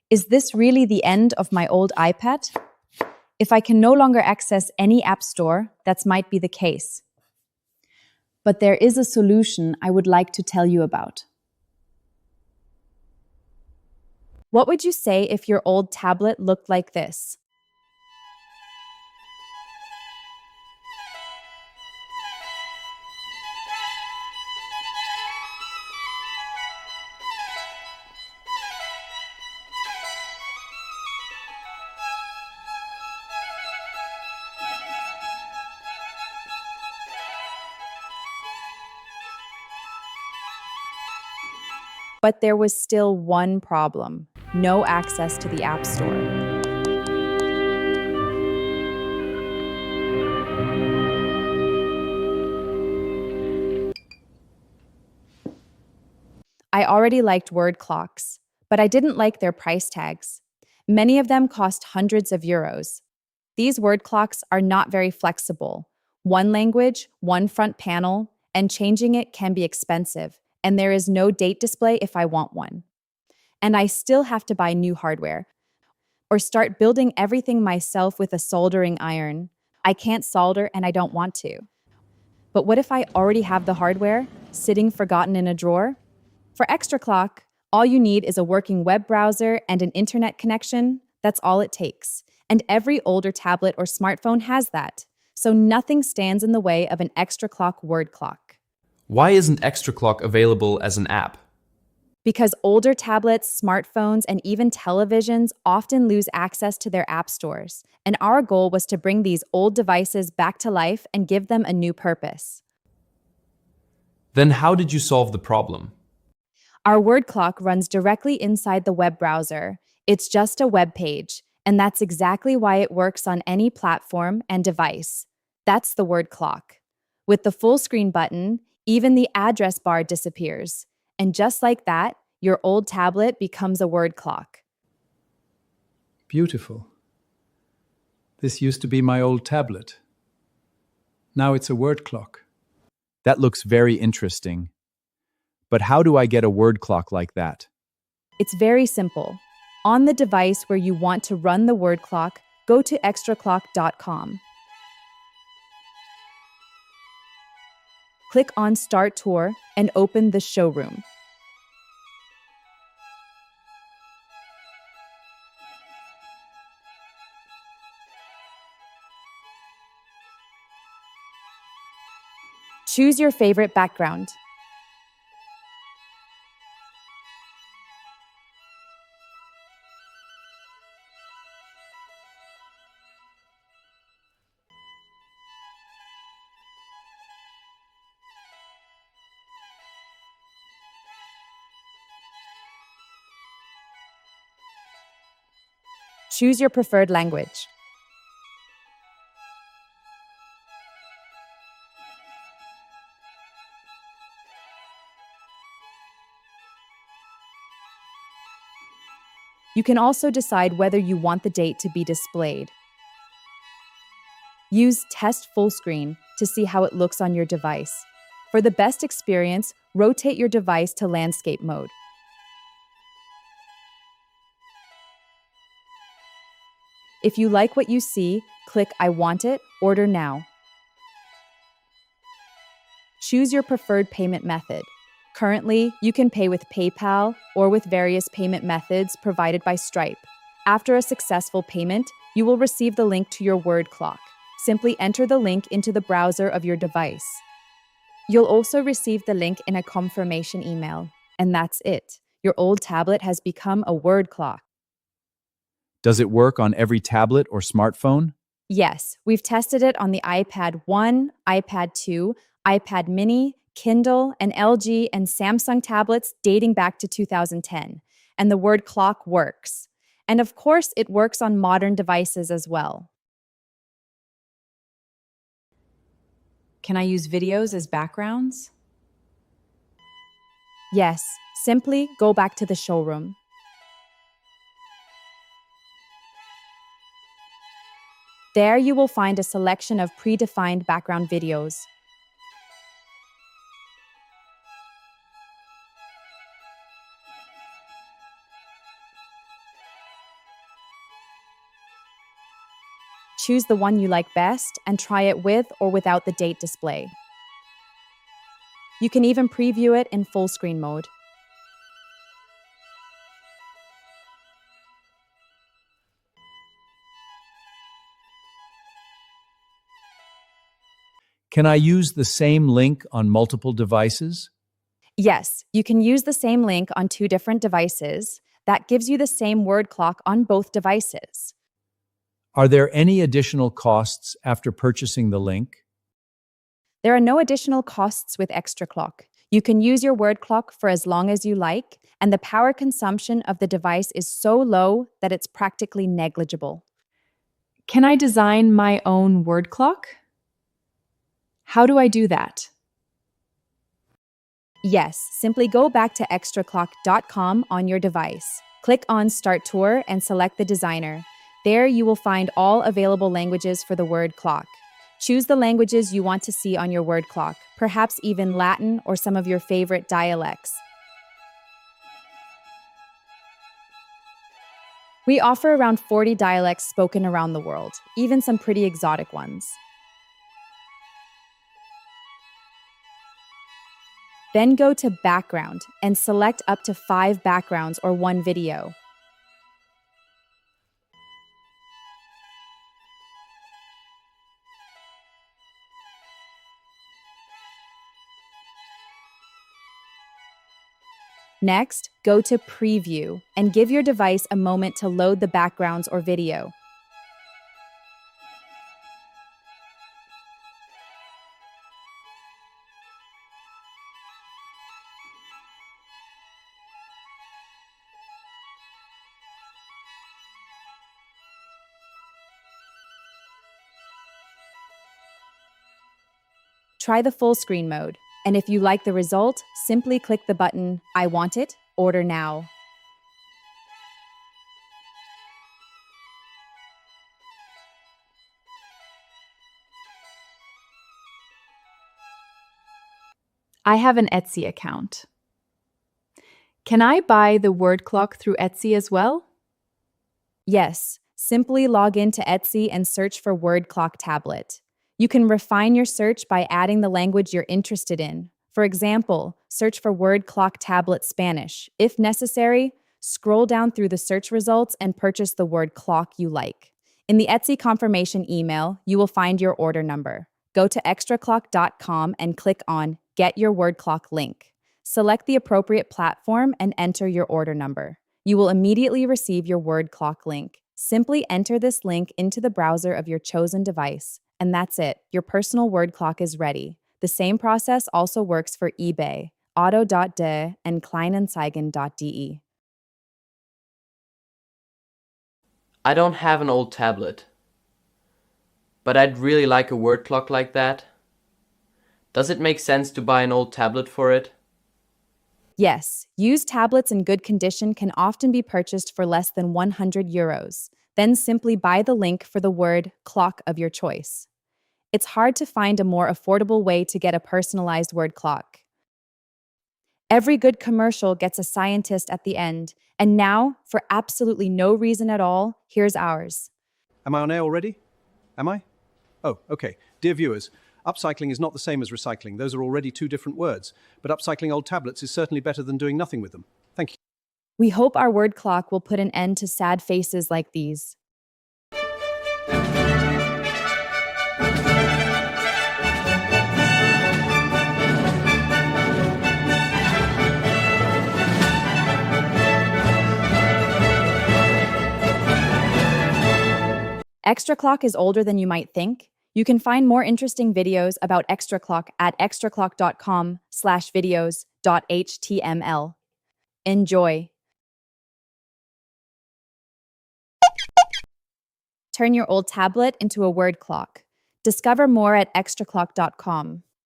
Is this really the end of my old iPad? If I can no longer access any app store, that might be the case. But there is a solution I would like to tell you about. What would you say if your old tablet looked like this? But there was still one problem: no access to the App Store. I already liked word clocks, but I didn't like their price tags. Many of them cost hundreds of euros. These word clocks are not very flexible. One language, one front panel, and changing it can be expensive, and there is no date display if I want one. And I still have to buy new hardware or start building everything myself with a soldering iron. I can't solder and I don't want to. But what if I already have the hardware sitting forgotten in a drawer? For ExtraClock, all you need is a working web browser and an internet connection. That's all it takes. And every older tablet or smartphone has that. So nothing stands in the way of an ExtraClock word clock. Why isn't ExtraClock available as an app? Because older tablets, smartphones, and even televisions often lose access to their app stores. And our goal was to bring these old devices back to life and give them a new purpose. Then how did you solve the problem? Our word clock runs directly inside the web browser. It's just a web page, and that's exactly why it works on any platform and device. That's the word clock. With the full screen button, even the address bar disappears. And just like that, your old tablet becomes a word clock. Beautiful. This used to be my old tablet. Now it's a word clock. That looks very interesting. But how do I get a word clock like that? It's very simple. On the device where you want to run the word clock, go to extraclock.com. Click on Start Tour and open the showroom. Choose your favorite background. Choose your preferred language. You can also decide whether you want the date to be displayed. Use Test Fullscreen to see how it looks on your device. For the best experience, rotate your device to landscape mode. If you like what you see, click I want it, order now. Choose your preferred payment method. Currently, you can pay with PayPal or with various payment methods provided by Stripe. After a successful payment, you will receive the link to your word clock. Simply enter the link into the browser of your device. You'll also receive the link in a confirmation email. And that's it. Your old tablet has become a word clock. Does it work on every tablet or smartphone? Yes, we've tested it on the iPad 1, iPad 2, iPad mini, Kindle, and LG and Samsung tablets dating back to 2010. And the word clock works. And of course, it works on modern devices as well. Can I use videos as backgrounds? Yes, simply go back to the showroom. There you will find a selection of predefined background videos. Choose the one you like best and try it with or without the date display. You can even preview it in full screen mode. Can I use the same link on multiple devices? Yes, you can use the same link on 2 different devices. That gives you the same word clock on both devices. Are there any additional costs after purchasing the link? There are no additional costs with ExtraClock. You can use your word clock for as long as you like, and the power consumption of the device is so low that it's practically negligible. Can I design my own word clock? How do I do that? Yes, simply go back to extraclock.com on your device. Click on Start Tour and select the designer. There you will find all available languages for the word clock. Choose the languages you want to see on your word clock, perhaps even Latin or some of your favorite dialects. We offer around 40 dialects spoken around the world, even some pretty exotic ones. Then go to Background and select up to 5 backgrounds or 1 video. Next, go to Preview and give your device a moment to load the backgrounds or video. Try the full screen mode, and if you like the result, simply click the button I want it, order now. I have an Etsy account. Can I buy the word clock through Etsy as well? Yes, simply log into Etsy and search for word clock tablet. You can refine your search by adding the language you're interested in. For example, search for word clock tablet Spanish. If necessary, scroll down through the search results and purchase the word clock you like. In the Etsy confirmation email, you will find your order number. Go to extraclock.com and click on Get Your Word Clock link. Select the appropriate platform and enter your order number. You will immediately receive your word clock link. Simply enter this link into the browser of your chosen device, and that's it. Your personal word clock is ready. The same process also works for eBay, Auto.de, and Kleinanzeigen.de. I don't have an old tablet, but I'd really like a word clock like that. Does it make sense to buy an old tablet for it? Yes, used tablets in good condition can often be purchased for less than €100. Then simply buy the link for the word clock of your choice. It's hard to find a more affordable way to get a personalized word clock. Every good commercial gets a scientist at the end, and now, for absolutely no reason at all, here's ours. Am I on air already? Am I? Oh, okay. Dear viewers, upcycling is not the same as recycling. Those are already 2 different words. But upcycling old tablets is certainly better than doing nothing with them. Thank you. We hope our word clock will put an end to sad faces like these. ExtraClock is older than you might think. You can find more interesting videos about ExtraClock at extraclock.com/videos.html. Enjoy. Turn your old tablet into a word clock. Discover more at extraclock.com.